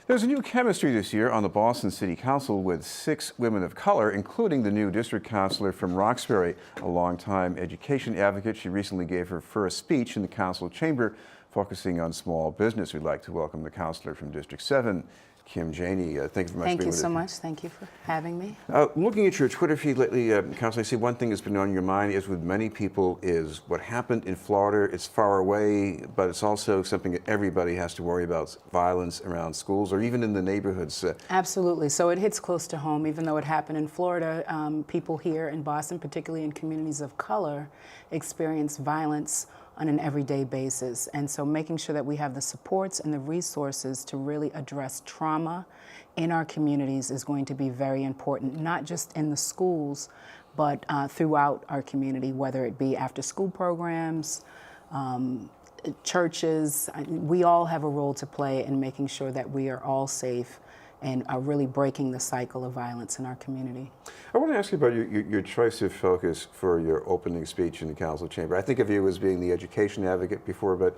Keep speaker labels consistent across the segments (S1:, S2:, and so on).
S1: There's a new chemistry this year on the Boston City Council with 6 women of color, including the new district councilor from Roxbury, a longtime education advocate. She recently gave her first speech in the council chamber, focusing on small business. We'd like to welcome the councilor from District 7, Kim Janey. Thank you very much.
S2: Thank you so much. Thank you for having me.
S1: Looking at your Twitter feed lately, Councilor, I see one thing that's been on your mind is with many people is what happened in Florida. It's far away, but it's also something that everybody has to worry about, violence around schools or even in the neighborhoods.
S2: Absolutely. So it hits close to home. Even though it happened in Florida, people here in Boston, particularly in communities of color, experience violence on an everyday basis. And so making sure that we have the supports and the resources to really address trauma in our communities is going to be very important, not just in the schools, but throughout our community, whether it be after school programs, churches. We all have a role to play in making sure that we are all safe and are really breaking the cycle of violence in our community.
S1: I want to ask you about your choice of focus for your opening speech in the council chamber. I think of you as being the education advocate before, but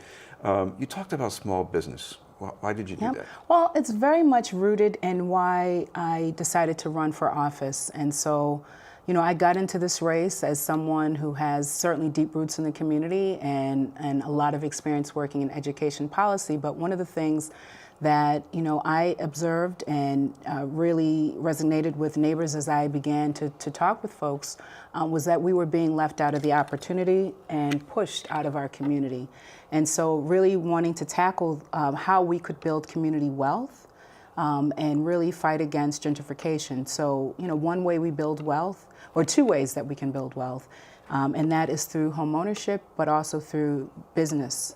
S1: you talked about small business. Why did you do that?
S2: Well, it's very much rooted in why I decided to run for office. And so, you know, I got into this race as someone who has certainly deep roots in the community and a lot of experience working in education policy. But one of the things that, you know, I observed and really resonated with neighbors as I began to talk with folks was that we were being left out of the opportunity and pushed out of our community. And so really wanting to tackle how we could build community wealth and really fight against gentrification. So, you know, one way we build wealth, or two ways that we can build wealth, and that is through home ownership, but also through business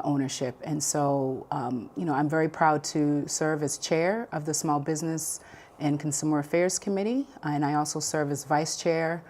S2: ownership. And so, you know, I'm very proud to serve as chair of the Small Business and Consumer Affairs Committee, and I also serve as vice chair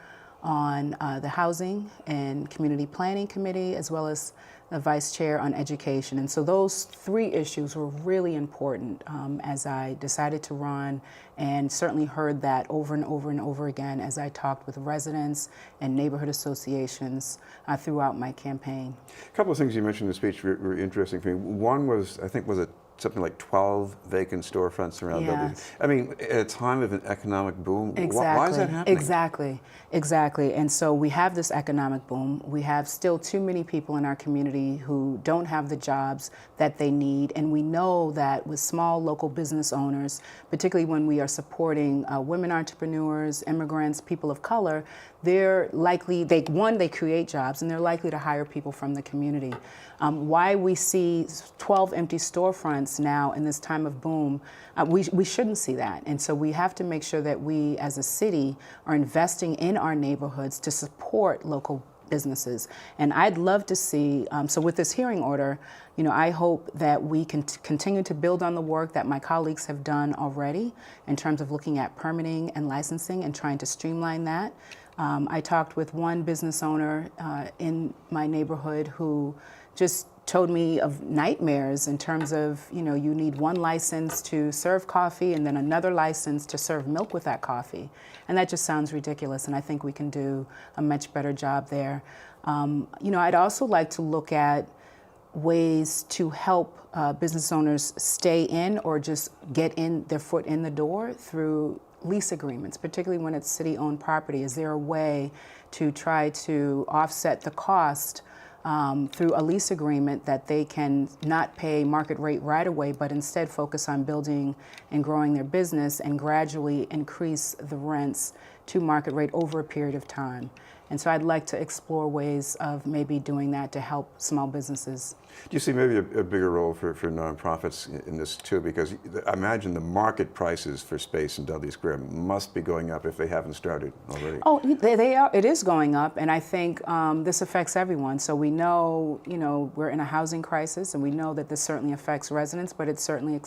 S2: on the Housing and Community Planning Committee, as well as the vice chair on education. And so those three issues were really important as I decided to run, and certainly heard that over and over and over again as I talked with residents and neighborhood associations throughout my campaign.
S1: A couple of things you mentioned in the speech were interesting for me. One was, I think, was it something like 12 vacant storefronts around buildings. I mean, at a time of an economic boom, why is that happening?
S2: Exactly. And so we have this economic boom. We have still too many people in our community who don't have the jobs that they need. And we know that with small local business owners, particularly when we are supporting women entrepreneurs, immigrants, people of color, they're likely, they create jobs and they're likely to hire people from the community. Why we see 12 empty storefronts now in this time of boom, we shouldn't see that. And so we have to make sure that we as a city are investing in our neighborhoods to support local businesses. And I'd love to see, so with this hearing order, you know, I hope that we can continue to build on the work that my colleagues have done already in terms of looking at permitting and licensing and trying to streamline that. I talked with one business owner in my neighborhood who just told me of nightmares in terms of, you know, you need one license to serve coffee and then another license to serve milk with that coffee. And that just sounds ridiculous, and I think we can do a much better job there. You know, I'd also like to look at ways to help business owners stay in or just get in their foot in the door through lease agreements, particularly when it's city-owned property. Is there a way to try to offset the cost through a lease agreement that they can not pay market rate right away, but instead focus on building and growing their business and gradually increase the rents to market rate over a period of time? And so I'd like to explore ways of maybe doing that to help small businesses.
S1: Do you see maybe a bigger role for nonprofits in this too? Because I imagine the market prices for space in Dudley Square must be going up if they haven't started already.
S2: Oh, they are. It is going up, and I think this affects everyone. So we know, you know, we're in a housing crisis, and we know that this certainly affects residents, but it certainly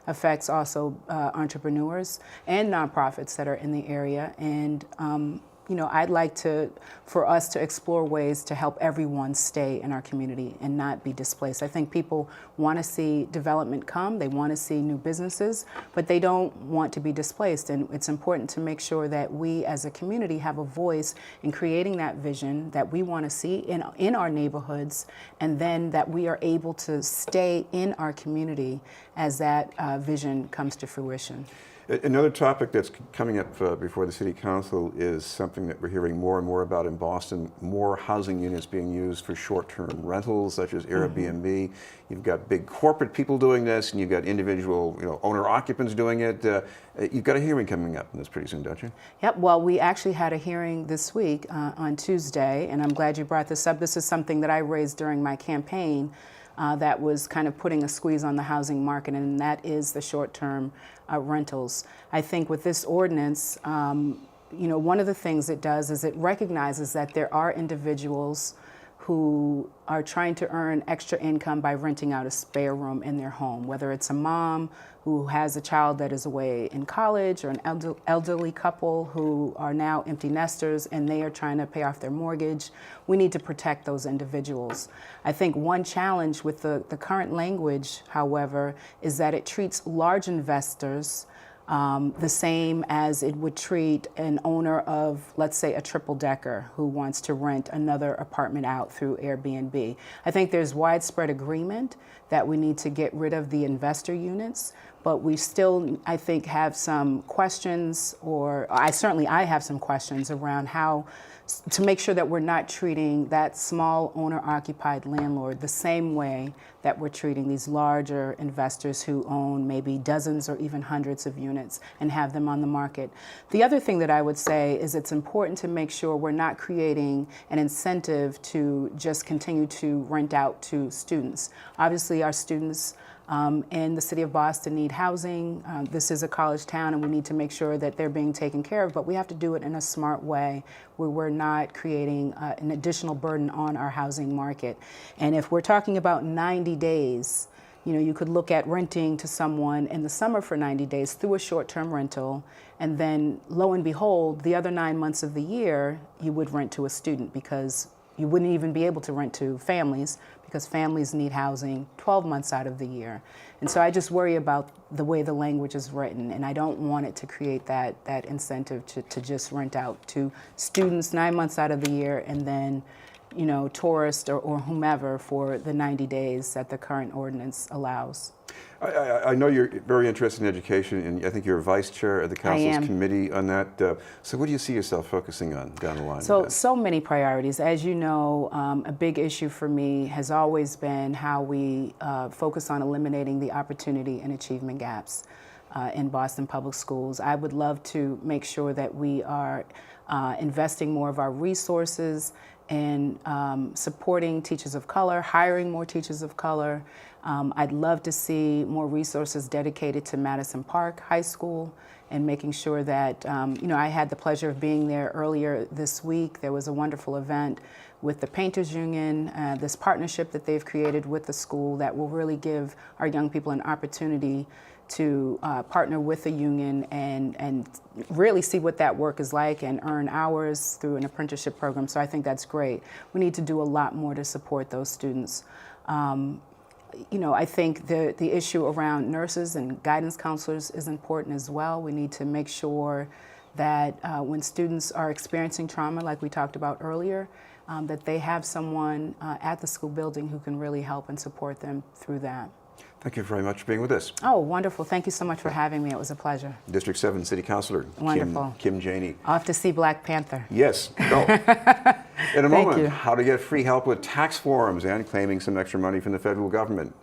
S2: affects also entrepreneurs and nonprofits that are in the area. And I'd like for us to explore ways to help everyone stay in our community and not be displaced. I think people want to see development come, they want to see new businesses, but they don't want to be displaced. And it's important to make sure that we as a community have a voice in creating that vision that we want to see in our neighborhoods, and then that we are able to stay in our community as that vision comes to fruition.
S1: Another topic that's coming up before the City Council is something that we're hearing more and more about in Boston, more housing units being used for short-term rentals, such as Airbnb. You've got big corporate people doing this, and you've got individual owner-occupants doing it. You've got a hearing coming up on this pretty soon, don't you?
S2: Yep, well, we actually had a hearing this week on Tuesday, and I'm glad you brought this up. This is something that I raised during my campaign that was kind of putting a squeeze on the housing market, and that is the short-term rentals. I think with this ordinance, one of the things it does is it recognizes that there are individuals who are trying to earn extra income by renting out a spare room in their home, whether it's a mom who has a child that is away in college, or an elderly couple who are now empty nesters and they are trying to pay off their mortgage. We need to protect those individuals. I think one challenge with the current language, however, is that it treats large investors the same as it would treat an owner of, let's say, a triple-decker who wants to rent another apartment out through Airbnb. I think there's widespread agreement that we need to get rid of the investor units, but we still, I think, have some questions, or I have some questions around how to make sure that we're not treating that small owner-occupied landlord the same way that we're treating these larger investors who own maybe dozens or even hundreds of units and have them on the market. The other thing that I would say is it's important to make sure we're not creating an incentive to just continue to rent out to students. Obviously, our students in the city of Boston need housing. This is a college town, and we need to make sure that they're being taken care of, but we have to do it in a smart way where we're not creating an additional burden on our housing market. And if we're talking about 90 days, you could look at renting to someone in the summer for 90 days through a short-term rental, and then lo and behold, the other 9 months of the year, you would rent to a student, because you wouldn't even be able to rent to families, because families need housing 12 months out of the year. And so I just worry about the way the language is written, and I don't want it to create that incentive to just rent out to students 9 months out of the year, and then tourists or whomever for the 90 days that the current ordinance allows.
S1: I know you're very interested in education, and I think you're vice chair of the council's committee on that. So what do you see yourself focusing on down the line?
S2: So many priorities. As you know, a big issue for me has always been how we focus on eliminating the opportunity and achievement gaps in Boston Public Schools. I would love to make sure that we are investing more of our resources in supporting teachers of color, hiring more teachers of color. I'd love to see more resources dedicated to Madison Park High School, and making sure that, I had the pleasure of being there earlier this week. There was a wonderful event with the Painters Union, this partnership that they've created with the school that will really give our young people an opportunity to partner with the union and really see what that work is like and earn hours through an apprenticeship program. So I think that's great. We need to do a lot more to support those students. I think the issue around nurses and guidance counselors is important as well. We need to make sure that when students are experiencing trauma, like we talked about earlier, that they have someone at the school building who can really help and support them through that.
S1: Thank you very much for being with us.
S2: Oh, wonderful. Thank you so much for having me. It was a pleasure.
S1: District 7 City Councilor,
S2: wonderful.
S1: Kim Janey.
S2: Off to see Black Panther.
S1: Yes, go. In a moment,
S2: you.
S1: how to get free help with tax forms and claiming some extra money from the federal government.